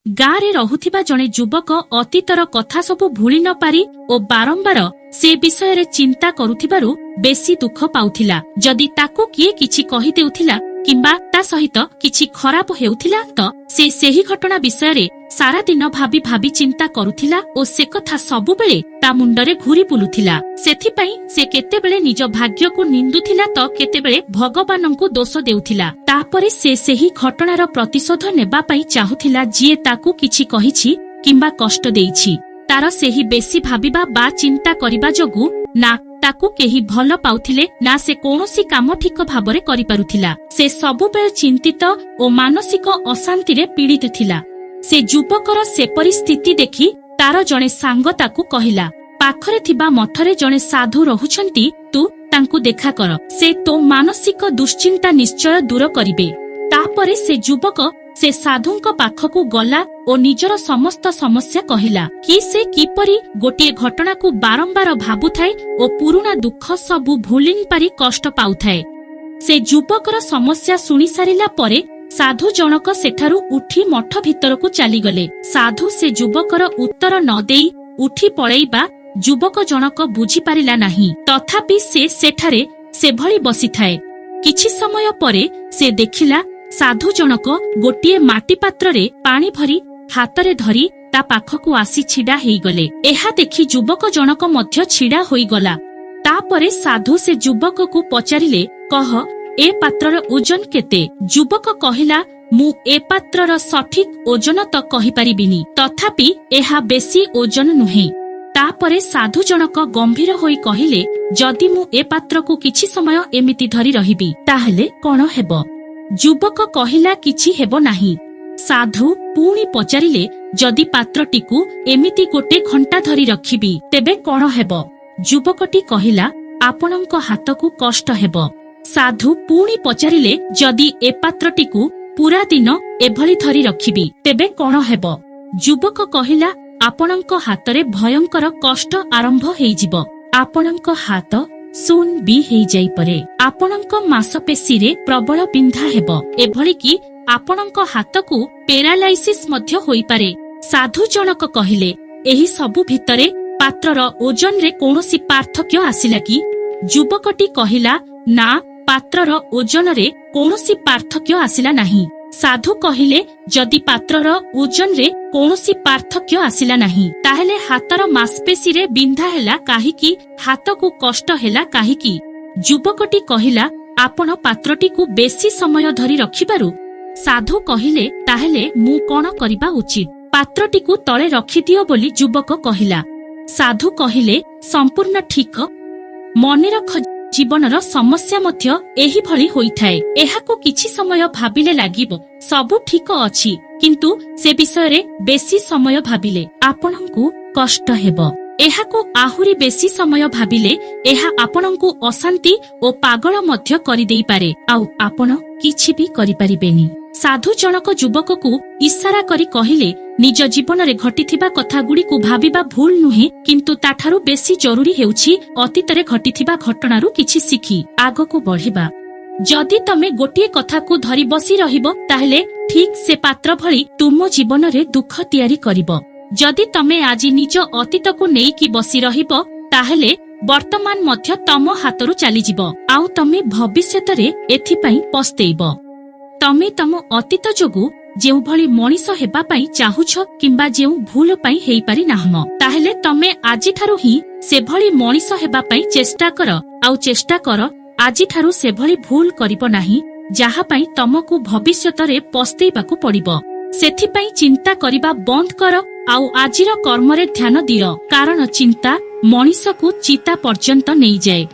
गाँरे रहुथिबा जणे युवक अतीतर कथा सबु भूली न पारी ओ बारंबार से विषय चिंता करुथिबारु बेसी दुख पाउथिला। जदि ताकू किए किछि कहि देउथिला किंबा ता सहित किछि खराब हेउथिला त से सेही घटना विषय सारा दिन भाबी भाबी चिंता करुथिला ओ से कथा सबु बेले ता मुंडरे घुरी बुलुथिला। सेथिपई से केतेबेले निज भाग्यकु निंदुथिला त केतेबेले भगवानंकु दोष देउथिला। तापरे से सेही घटनार प्रतिशोध नेबा पई चाहुथिला जिए ताकू किछि कहिछि किंबा कष्ट देइछि। तार सेही बेसी भाबिबा बा चिंता करिबा जोगु ना ताकू केही भल पाउथिले ना से कोनोसी काम ठीक भाबरे करि पारुथिला। से सबुबेले चिंतित ओ मानसिक अशांति रे पीड़ित थिला। से युवकर से परिस्थिति देखि तार जणे सांग ताकू कहिला, पाखरे थिबा मठरे जणे साधु रहुछंती, तू तांकू देखा कर, से तो मानसिक दुश्चिंता निश्चय दूर करिबे। तापरे से युवक से साधुंक पाखकू गला ओ निजर समस्त समस्या कहिला कि से किपरि गोटिए घटना को बारंबार भाबुथाए ओ पुरुणा दुख सबु भूलिन पारी कष्ट पाउथाए। से युवकर समस्या सुनी सारिला परे साधु जनक सेठारु उठी मठ भितर को चली गले। साधु से युवकर उत्तर न देई उठी पळेइबा युवक जनक बुझी पारिला नाही। तथापि से सेठारे सेभଳି बसिथाए। किछि समय परे से देखिला साधु जनक गोटिए माटी पात्र रे पानी भरी हातरे धरी ता पाखकू आसी छिडा हेई गले। एहा देखि युवक जनक मध्य छिडा होई गला। तापरे साधु से युवक को पचारिले, कह ए पात्रर ओजन केते? युवक कहिला, मु ए पात्रर सठिक ओजन त कहि परिबिनी, तथापि एहा बेसी ओजन नुहे। तापरे साधु जनक गंभीर होई कहिले, जदि मु ए पात्र को किछि समय एमिति धरी रहिबी ताहेले कोन हेबो? युवक कहिला, किछि हेबो नाही। साधु पुणी पचारिले, जदि पात्रटीकू एमिति गोटे घंटा धरी रखिबी तेबे कोन हेबो? युवकटी कहिला, आपणक हातकू कष्ट हेबो। साधु पुणी पचारिले, जदि ए पात्रटीकू पूरा दिन एभली धरी रखिबी तेबे कोन हेबो? युवक कहिला, आपणक हातरे भयंकर कष्ट आरंभ हेइजिबो। आपणक हात सुन भी हेइ जाई परे। आपणक मांसपेशी रे प्रबल बिंधा हेबो। एभली कि आपणक हातकू पैरालाइसिस मध्य होई पारे। साधु जनक कहिले, एही सबु भितरे पात्रर ओजन रे कोनोसी पार्थक्य आसिला कि? युवकटी कहिला, ना, पात्रर ओजन रे कोनोसी पार्थक्य आसिला नाही। साधु कहिले, जदि पात्रर ओजन रे कोनोसी पार्थक्य आसिला नाही ताहेले हातर मांसपेशी रे बिंधा हेला काहिकी, हातकू कष्ट हेला काहिकी? युवकटी कहिला, आपण पात्रटी को बेसी समय धरी रखिबारु? साधु कहिले, ताहेले मु कोन करिबा उचित? पात्रटी को तळे रखि दियो बोली युवक कहिला। साधु कहिले, संपूर्ण ठीक। मने रख, जीवनर समस्या मध्य एही भली होइथाए। एहाको किछि समय भाबिले लागिबो सबु ठीक अछि, किंतु से विषय रे बेसी समय भाबिले आपनकू कष्ट हेबो। एहाको आहुरी बेसी समय भाबिले एहा आपनकू अशांति ओ पागल मध्य करि देई पारे, आउ आपण किछि भी करि परिबेनी। साधु जनक युवक को इशारा करी कहिले, निज जीवन रे घटिथिबा कथा गुडी को भाबिबा भूल नुहे, किंतु ताठारु बेसी जरूरी हेउछि अतीतरे घटिथिबा घटनारु किछि सिखी आगो को बढ़िबा। जदि तमे गोटिए कथा को धरी बसी रहिबो ताहेले ठीक से पात्र भली तुम जीवन रे दुख तयारी करिबो। जदि तमे आजि निज अतीत को नेई कि बसी रहिबो ताहेले वर्तमान मध्य तम हातरु चली जिवो, आउ तमे भविष्यत रे एथि पई पस्तेइबो। तमे तम अतीत जोगु जेउ भली मनीष हेबा पई चाहुछ किंबा जेउ भूल पई हेई पारि नाहम, ताहेले तमे आजि ठारु ही से भली मनीष हेबा पई चेष्टा कर, आउ चेष्टा कर आजि ठारु से भली भूल करिबो नाही जाहा पई तमकु भविष्यत रे पस्तेइबाकु पड़िबो। सेथि पई चिंता करिबा बंद कर, आउ आजिर कर्म रे ध्यान दियो, कारण चिंता मनीष को चिता पर्यंत नहीं जाए।